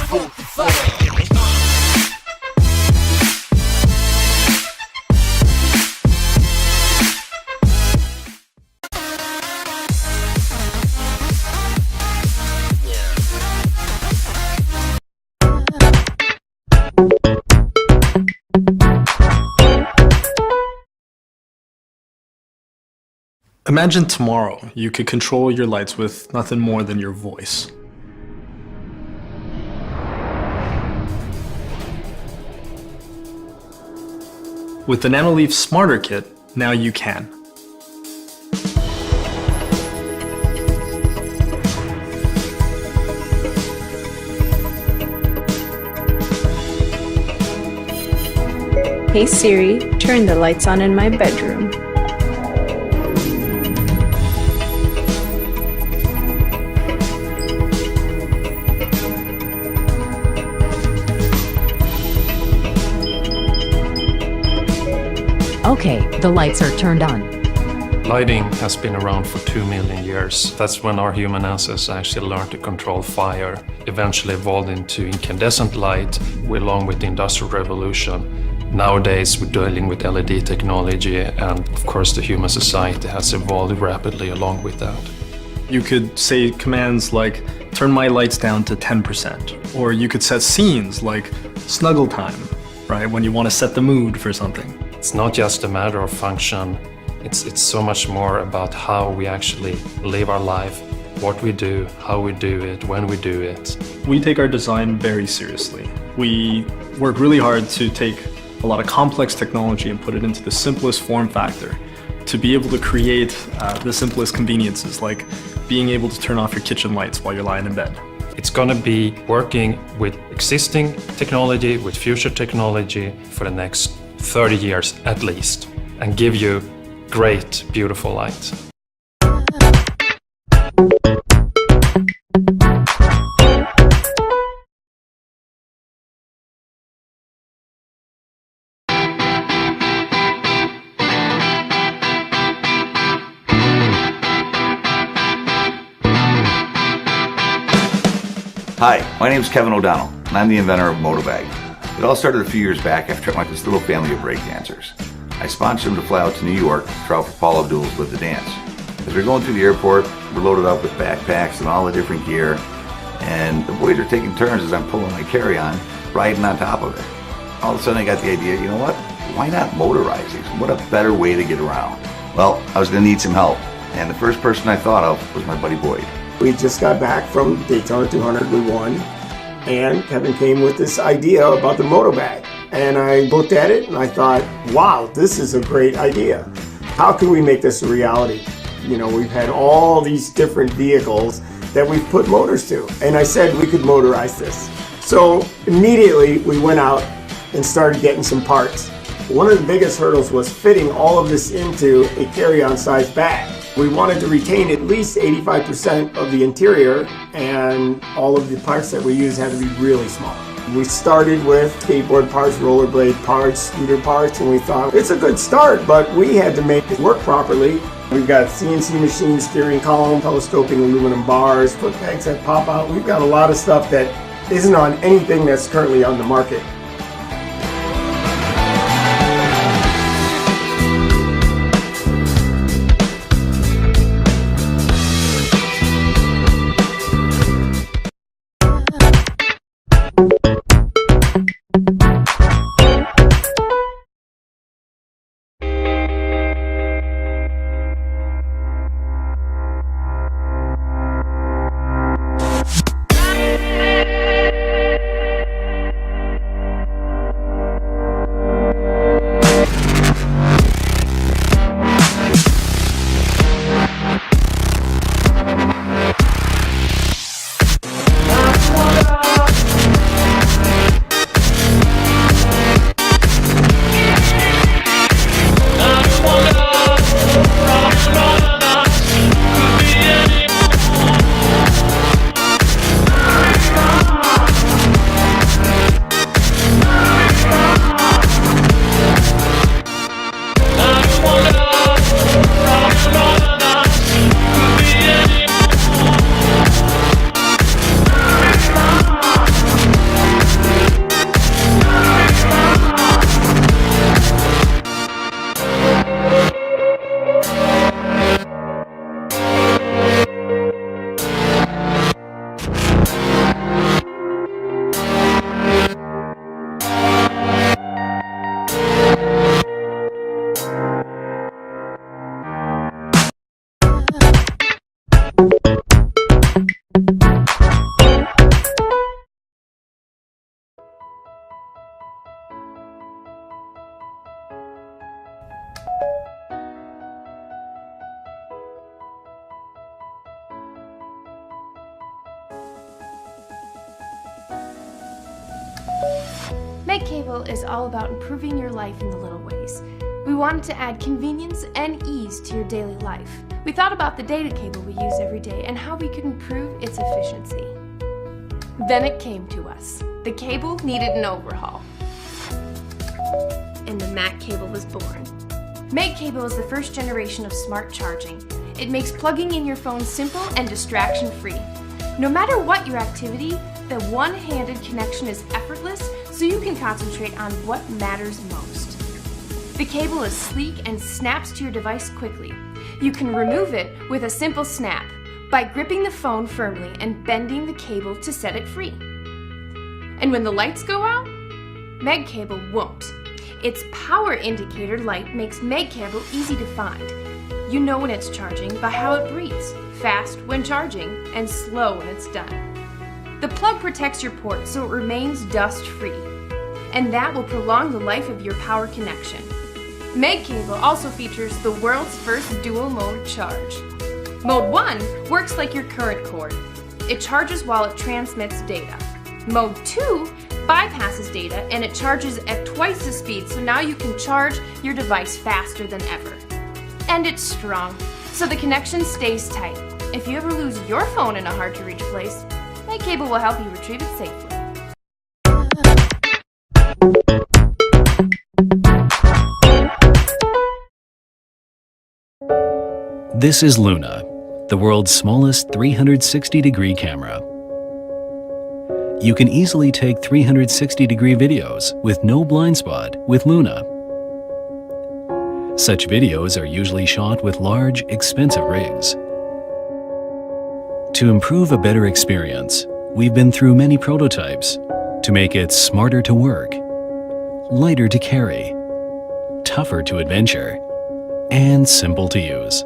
vote for fire. Imagine tomorrow you could control your lights with nothing more than your voice. With the Nanoleaf Smarter Kit, now you can. Hey Siri, turn the lights on in my bedroom. Okay, the lights are turned on. Lighting has been around for 2 million years. That's when our human ancestors actually learned to control fire, eventually evolved into incandescent light along with the Industrial Revolution. Nowadays we're dealing with LED technology, and of course the human society has evolved rapidly along with that. You could say commands like, turn my lights down to 10%, or you could set scenes like snuggle time, right, when you want to set the mood for something. It's not just a matter of function, it's so much more about how we actually live our life, what we do, how we do it, when we do it. We take our design very seriously. We work really hard to take a lot of complex technology and put it into the simplest form factor to be able to create the simplest conveniences, like being able to turn off your kitchen lights while you're lying in bed. It's going to be working with existing technology, with future technology for the next 30 years at least, and give you great, beautiful light. Hi, my name is Kevin O'Donnell, and I'm the inventor of Motobag. It all started a few years back after I met this little family of breakdancers. I sponsored them to fly out to New York to try out for Paula Abdul's Live the Dance. As we're going through the airport, we're loaded up with backpacks and all the different gear, and the boys are taking turns as I'm pulling my carry-on, riding on top of it. All of a sudden I got the idea, you know what? Why not motorize these? What a better way to get around. Well, I was going to need some help, and the first person I thought of was my buddy Boyd. We just got back from Daytona 200, we won, and Kevin came with this idea about the Motobag. And I looked at it and I thought, wow, this is a great idea. How can we make this a reality? You know, we've had all these different vehicles that we've put motors to, and I said we could motorize this. So immediately we went out and started getting some parts. One of the biggest hurdles was fitting all of this into a carry-on size bag. We wanted to retain at least 85% of the interior, and all of the parts that we use had to be really small. We started with skateboard parts, rollerblade parts, scooter parts, and we thought it's a good start, but we had to make it work properly. We've got CNC machine, steering column, telescoping aluminum bars, foot pegs that pop out. We've got a lot of stuff that isn't on anything that's currently on the market. Meg Cable is all about improving your life in the little ways. We wanted to add convenience and ease to your daily life. We thought about the data cable we use every day and how we could improve its efficiency. Then it came to us. The cable needed an overhaul. And the Mac cable was born. Meg Cable is the first generation of smart charging. It makes plugging in your phone simple and distraction-free. No matter what your activity, the one-handed connection is effortless, so you can concentrate on what matters most. The cable is sleek and snaps to your device quickly. You can remove it with a simple snap by gripping the phone firmly and bending the cable to set it free. And when the lights go out, Meg Cable won't. Its power indicator light makes Meg Cable easy to find. You know when it's charging by how it breathes, fast when charging and slow when it's done. The plug protects your port so it remains dust-free, and that will prolong the life of your power connection. Meg Cable also features the world's first dual-mode charge. Mode 1 works like your current cord. It charges while it transmits data. Mode 2 bypasses data and it charges at twice the speed, so now you can charge your device faster than ever. And it's strong, so the connection stays tight. If you ever lose your phone in a hard-to-reach place, Meg Cable will help you retrieve it safely. This is Luna, the world's smallest 360-degree camera. You can easily take 360-degree videos with no blind spot with Luna. Such videos are usually shot with large, expensive rigs. To improve a better experience, we've been through many prototypes to make it smarter to work, lighter to carry, tougher to adventure, and simple to use.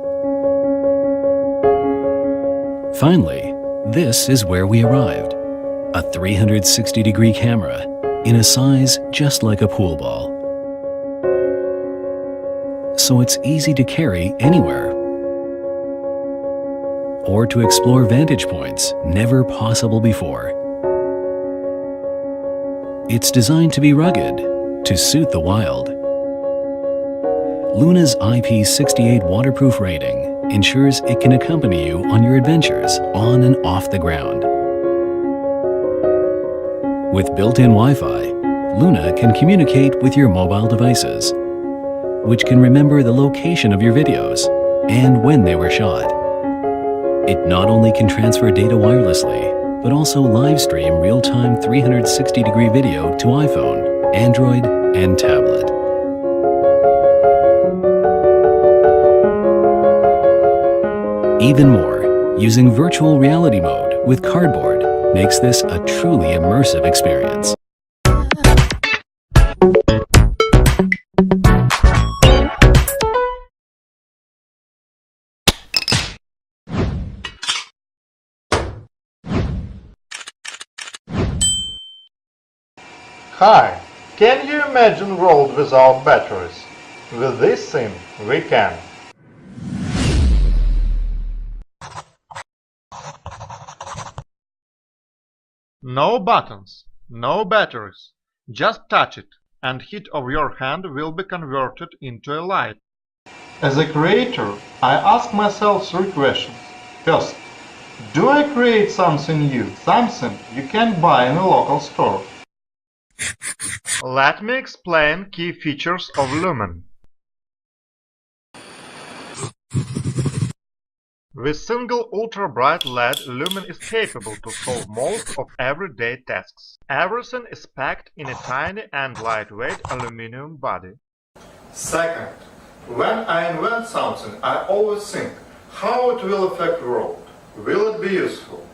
Finally, this is where we arrived. A 360-degree camera in a size just like a pool ball. So it's easy to carry anywhere. Or to explore vantage points never possible before. It's designed to be rugged, to suit the wild. Luna's IP68 waterproof rating ensures it can accompany you on your adventures on and off the ground. With built-in Wi-Fi, Luna can communicate with your mobile devices, which can remember the location of your videos and when they were shot. It not only can transfer data wirelessly, but also live stream real-time 360-degree video to iPhone, Android, and tablet. Even more, using virtual reality mode with cardboard makes this a truly immersive experience. Hi! Can you imagine a world without batteries? With this thing, we can. No buttons, no batteries. Just touch it, and heat of your hand will be converted into a light. As a creator, I ask myself three questions. First, do I create something new, something you can buy in a local store? Let me explain key features of Lumen. With single ultra-bright LED, Lumen is capable to solve most of everyday tasks. Everything is packed in a tiny and lightweight aluminum body. Second, when I invent something, I always think how it will affect the world. Will it be useful?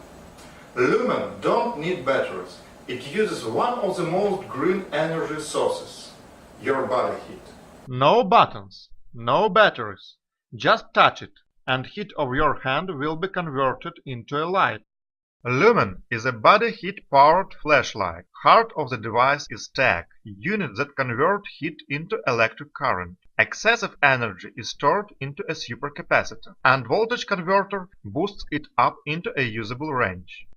Lumen don't need batteries. It uses one of the most green energy sources, your body heat. No buttons, no batteries. Just touch it, and heat of your hand will be converted into a light. Lumen is a body heat-powered flashlight. Heart of the device is tag, unit that convert heat into electric current. Excessive energy is stored into a supercapacitor, and voltage converter boosts it up into a usable range.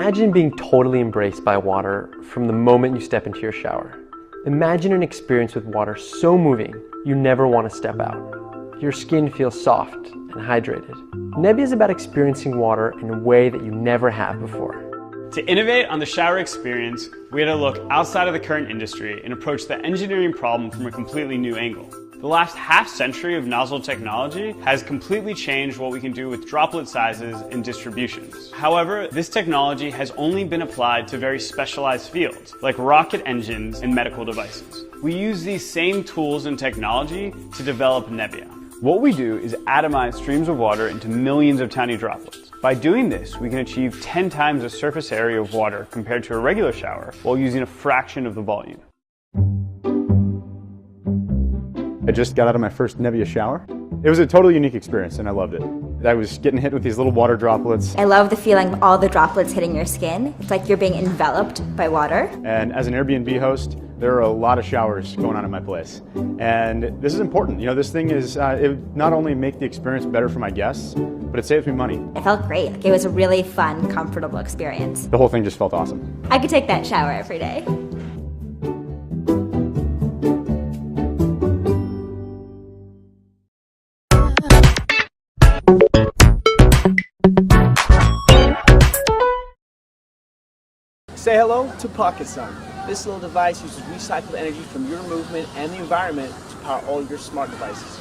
Imagine being totally embraced by water from the moment you step into your shower. Imagine an experience with water so moving, you never want to step out. Your skin feels soft and hydrated. Nebia is about experiencing water in a way that you never have before. To innovate on the shower experience, we had to look outside of the current industry and approach the engineering problem from a completely new angle. The last half century of nozzle technology has completely changed what we can do with droplet sizes and distributions. However, this technology has only been applied to very specialized fields, like rocket engines and medical devices. We use these same tools and technology to develop Nebia. What we do is atomize streams of water into millions of tiny droplets. By doing this, we can achieve 10 times the surface area of water compared to a regular shower while using a fraction of the volume. I just got out of my first Nebia shower. It was a totally unique experience and I loved it. I was getting hit with these little water droplets. I love the feeling of all the droplets hitting your skin. It's like you're being enveloped by water. And as an Airbnb host, there are a lot of showers going on at my place. And this is important. You know, this thing is, it not only make the experience better for my guests, but it saves me money. It felt great. Like, it was a really fun, comfortable experience. The whole thing just felt awesome. I could take that shower every day. Say hello to Pocket Sun. This little device uses recycled energy from your movement and the environment to power all your smart devices.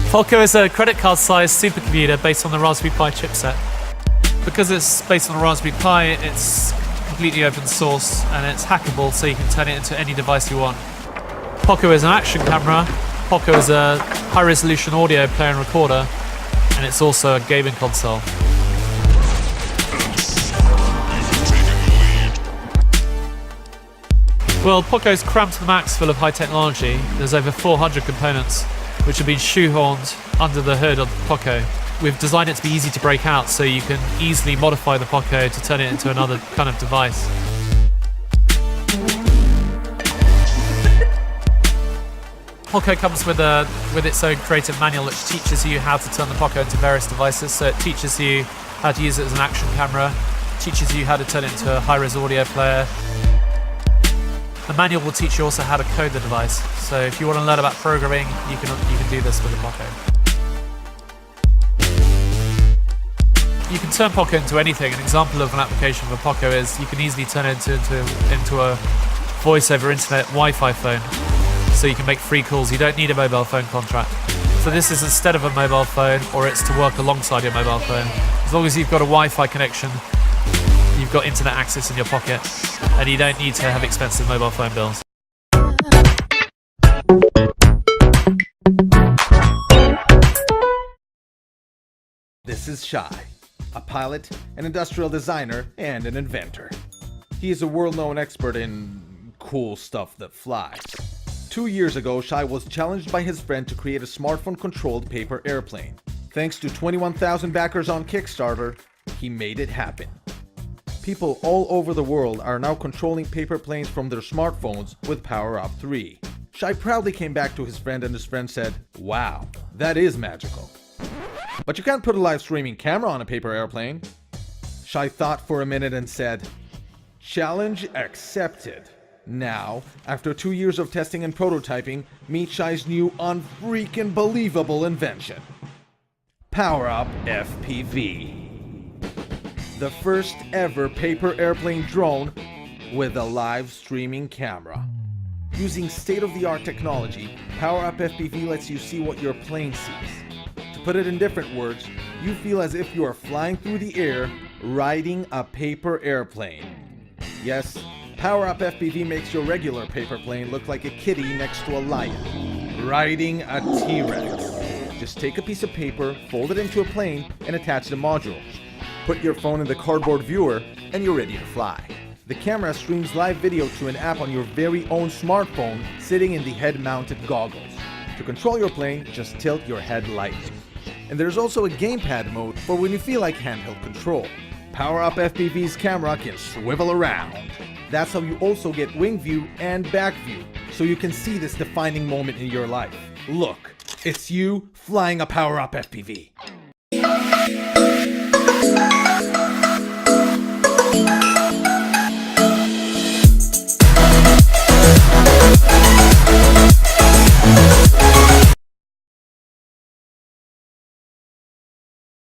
Poco is a credit card-sized supercomputer based on the Raspberry Pi chipset. Because it's based on the Raspberry Pi, it's completely open source and it's hackable, so you can turn it into any device you want. Poco is an action camera, Poco is a high-resolution audio player and recorder, and it's also a gaming console. Well, Poco's crammed to the max full of high technology. There's over 400 components which have been shoehorned under the hood of the Poco. We've designed it to be easy to break out so you can easily modify the Poco to turn it into another kind of device. Poco comes with its own creative manual which teaches you how to turn the Poco into various devices. So it teaches you how to use it as an action camera, teaches you how to turn it into a high-res audio player. The manual will teach you also how to code the device. So if you want to learn about programming, you can do this with the Poco. You can turn Poco into anything. An example of an application of a Poco is you can easily turn it into a voice over internet Wi-Fi phone. So you can make free calls. You don't need a mobile phone contract. So this is instead of a mobile phone, or it's to work alongside your mobile phone. As long as you've got a Wi-Fi connection, you've got internet access in your pocket, and you don't need to have expensive mobile phone bills. This is Shai, a pilot, an industrial designer, and an inventor. He is a world-known expert in cool stuff that flies. 2 years ago, Shai was challenged by his friend to create a smartphone-controlled paper airplane. Thanks to 21,000 backers on Kickstarter, he made it happen. People all over the world are now controlling paper planes from their smartphones with Power Up 3. Shai proudly came back to his friend and his friend said, "Wow, that is magical. But you can't put a live streaming camera on a paper airplane." Shai thought for a minute and said, "Challenge accepted." Now, after 2 years of testing and prototyping, meet Shai's new unfreaking believable invention. Power Up FPV. The first ever paper airplane drone with a live streaming camera. Using state-of-the-art technology, Power Up FPV lets you see what your plane sees. To put it in different words, you feel as if you are flying through the air, riding a paper airplane. Yes, Power Up FPV makes your regular paper plane look like a kitty next to a lion, riding a T-Rex. Just take a piece of paper, fold it into a plane, and attach the module. Put your phone in the cardboard viewer, and you're ready to fly. The camera streams live video to an app on your very own smartphone sitting in the head-mounted goggles. To control your plane, just tilt your head lightly. And there's also a gamepad mode for when you feel like handheld control. Power Up FPV's camera can swivel around. That's how you also get wing view and back view, so you can see this defining moment in your life. Look, it's you flying a Power Up FPV.